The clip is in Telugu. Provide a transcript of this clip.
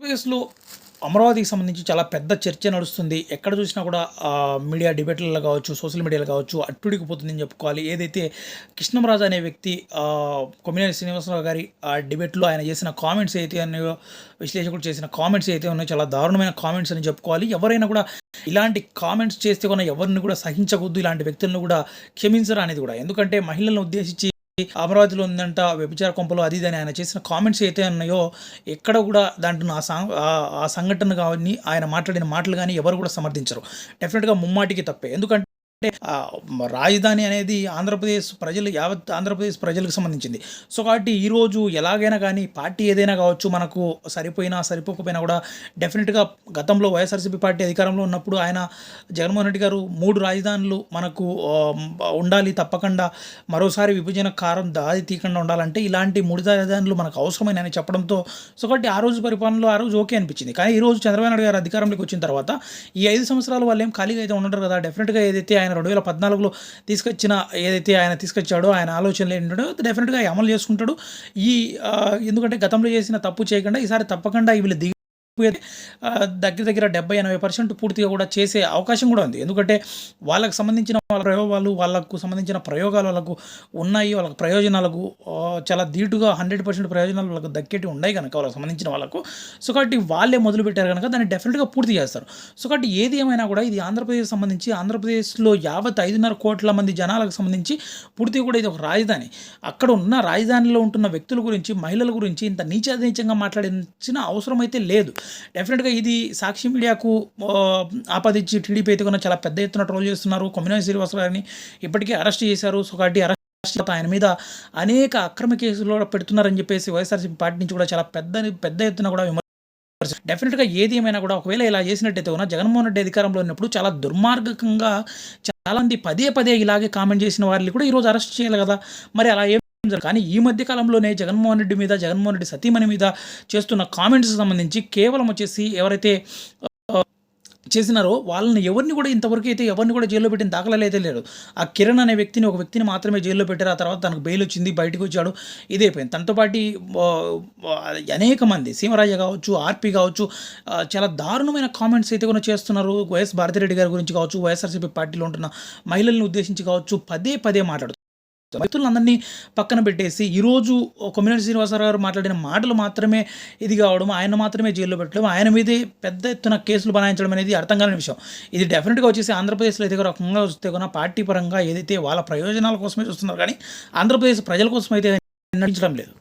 ఆంధ్రప్రదేశ్‌లో అమరావతికి సంబంధించి చాలా పెద్ద చర్చ నడుస్తుంది. ఎక్కడ చూసినా కూడా మీడియా డిబేట్‌లలో కావచ్చు, సోషల్ మీడియాలో కావచ్చు అట్టుడికిపోతుందని చెప్పుకోవాలి. ఏదైతే కృష్ణంరాజు అనే వ్యక్తి కొమ్మినేని శ్రీనివాసరావు గారి డిబేట్‌లో ఆయన చేసిన కామెంట్స్ ఏవైతే ఉన్నాయో, విశ్లేషకుడు చేసిన కామెంట్స్ ఏవైతే ఉన్నాయో చాలా దారుణమైన కామెంట్స్ అని చెప్పుకోవాలి. ఎవరైనా కూడా ఇలాంటి కామెంట్స్ చేస్తే కూడా ఎవరిని కూడా సహించకూడదు. ఇలాంటి వ్యక్తులను కూడా క్షమించరు అనేది కూడా. ఎందుకంటే మహిళలను ఉద్దేశించి అమరావతిలో ఉందంట వ్యభిచార కొంపలు అది ఇది అని ఆయన చేసిన కామెంట్స్ అయితే ఉన్నాయో ఎక్కడ కూడా దాంట్లో ఆ సంఘటన కానీ ఆయన మాట్లాడిన మాటలు కానీ ఎవరు కూడా సమర్థించరు. డెఫినెట్గా ముమ్మాటికి తప్పే. ఎందుకంటే రాజధాని అనేది ఆంధ్రప్రదేశ్ ప్రజలు యావత్ ఆంధ్రప్రదేశ్ ప్రజలకు సంబంధించింది. సో కాబట్టి ఈరోజు ఎలాగైనా కానీ పార్టీ ఏదైనా కావచ్చు మనకు సరిపోయినా సరిపోకపోయినా కూడా డెఫినెట్గా గతంలో వైఎస్ఆర్సీపీ పార్టీ అధికారంలో ఉన్నప్పుడు ఆయన జగన్మోహన్ రెడ్డి గారు 3 రాజధానులు మనకు ఉండాలి తప్పకుండా, మరోసారి విభజన కారం దారి తీయకుండా ఉండాలంటే ఇలాంటి 3 రాజధానులు మనకు అవసరమైన అని చెప్పడంతో సో కాబట్టి ఆ రోజు పరిపాలనలో ఆ రోజు ఓకే అనిపించింది. కానీ ఈరోజు చంద్రబాబు నాయుడు గారు అధికారంలోకి వచ్చిన తర్వాత ఈ 5 సంవత్సరాలు వాళ్ళు ఏం ఖాళీగా అయితే ఉండరు కదా. డెఫినెట్గా ఏదైతే ఆయన 2014లో ఏదైతే ఆయన తీసుకొచ్చాడో ఆయన ఆలోచనలు ఏంటంటే డెఫినెట్‌గా అమలు చేసుకుంటాడు. ఈ ఎందుకంటే గతంలో చేసిన తప్పు చేయకుండా ఈసారి తప్పకుండా వీళ్ళు దగ్గర దగ్గర 70-80% పూర్తిగా కూడా చేసే అవకాశం కూడా ఉంది. ఎందుకంటే వాళ్ళకి సంబంధించిన వాళ్ళ ప్రయోగాలు వాళ్ళకు సంబంధించిన ప్రయోగాలు వాళ్ళకు ఉన్నాయి. వాళ్ళకి ప్రయోజనాలకు చాలా ధీటుగా 100% ప్రయోజనాలు వాళ్ళకు దక్కేటివి ఉన్నాయి కనుక వాళ్ళకి సంబంధించిన వాళ్ళకు. సో కాబట్టి వాళ్ళే మొదలుపెట్టారు కనుక దాన్ని డెఫినెట్‌గా పూర్తి చేస్తారు. సో కాబట్టి ఏది ఏమైనా కూడా ఇది ఆంధ్రప్రదేశ్ సంబంధించి ఆంధ్రప్రదేశ్‌లో యావత్ 5.5 కోట్ల మంది జనాలకు సంబంధించి పూర్తిగా కూడా ఇది ఒక రాజధాని. అక్కడ ఉన్న రాజధానిలో ఉంటున్న వ్యక్తుల గురించి, మహిళల గురించి ఇంత నీచంగా మాట్లాడాల్సిన అవసరం అయితే లేదు. డెఫినెట్‌గా ఇది సాక్షి మీడియాకు ఆపాదించి టీడీపీ అయితే కూడా చాలా పెద్ద ఎత్తున ట్రోల్ చేస్తున్నారు. కొమ్మినేని శ్రీనివాసరావు గారిని ఇప్పటికే అరెస్ట్ చేశారు. సో కాబట్టి అరెస్ట్ ఆయన మీద అనేక అక్రమ కేసులు కూడా పెడుతున్నారని చెప్పేసి వైఎస్ఆర్సీపీ పార్టీ నుంచి కూడా చాలా పెద్ద ఎత్తున కూడా డెఫినెట్‌గా ఏది ఏమైనా కూడా ఒకవేళ ఇలా చేసినట్టయితే కూడా జగన్మోహన్ రెడ్డి అధికారంలో ఉన్నప్పుడు చాలా దుర్మార్గకంగా చాలామంది పదే ఇలాగే కామెంట్ చేసిన వారిని కూడా ఈరోజు అరెస్ట్ చేయాలి కదా. మరి అలా కానీ ఈ మధ్య కాలంలోనే జగన్మోహన్ రెడ్డి సతీమణి మీద చేస్తున్న కామెంట్స్‌కి సంబంధించి కేవలం వచ్చేసి ఎవరైతే చేసినారో వాళ్ళని ఎవరిని కూడా ఇంతవరకు అయితే ఎవరిని కూడా జైల్లో పెట్టిన దాఖలాలు అయితే లేదు. ఆ కిరణ్ అనే ఒక వ్యక్తిని మాత్రమే జైల్లో పెట్టారు. ఆ తర్వాత తనకు బెయిల్ వచ్చింది, బయటకు వచ్చాడు, ఇదైపోయింది. తనతో పాటు అనేక మంది సీమరాజ కావచ్చు, ఆర్పి కావచ్చు చాలా దారుణమైన కామెంట్స్ అయితే కూడా చేస్తున్నారు. వైఎస్ భారతిరెడ్డి గారి గురించి కావచ్చు, వైఎస్ఆర్సీపీ పార్టీలో ఉంటున్న మహిళలను ఉద్దేశించి కావచ్చు పదే మాట్లాడుతున్నారు. వ్యక్తులందరినీ పక్కన పెట్టేసి ఈరోజు కొమ్మినేని శ్రీనివాసరావు గారు మాట్లాడిన మాటలు మాత్రమే ఇది కావడం, ఆయన మాత్రమే జైల్లో పెట్టడం, ఆయన మీదే పెద్ద ఎత్తున కేసులు బనాయించడం అనేది అర్థం కాని విషయం. ఇది డెఫినెట్‌గా వచ్చేసి ఆంధ్రప్రదేశ్లో అయితే రకంగా వస్తే కూడా పార్టీ పరంగా ఏదైతే వాళ్ళ ప్రయోజనాల కోసమే చూస్తున్నారు కానీ ఆంధ్రప్రదేశ్ ప్రజల కోసం అయితే నటించడం లేదు.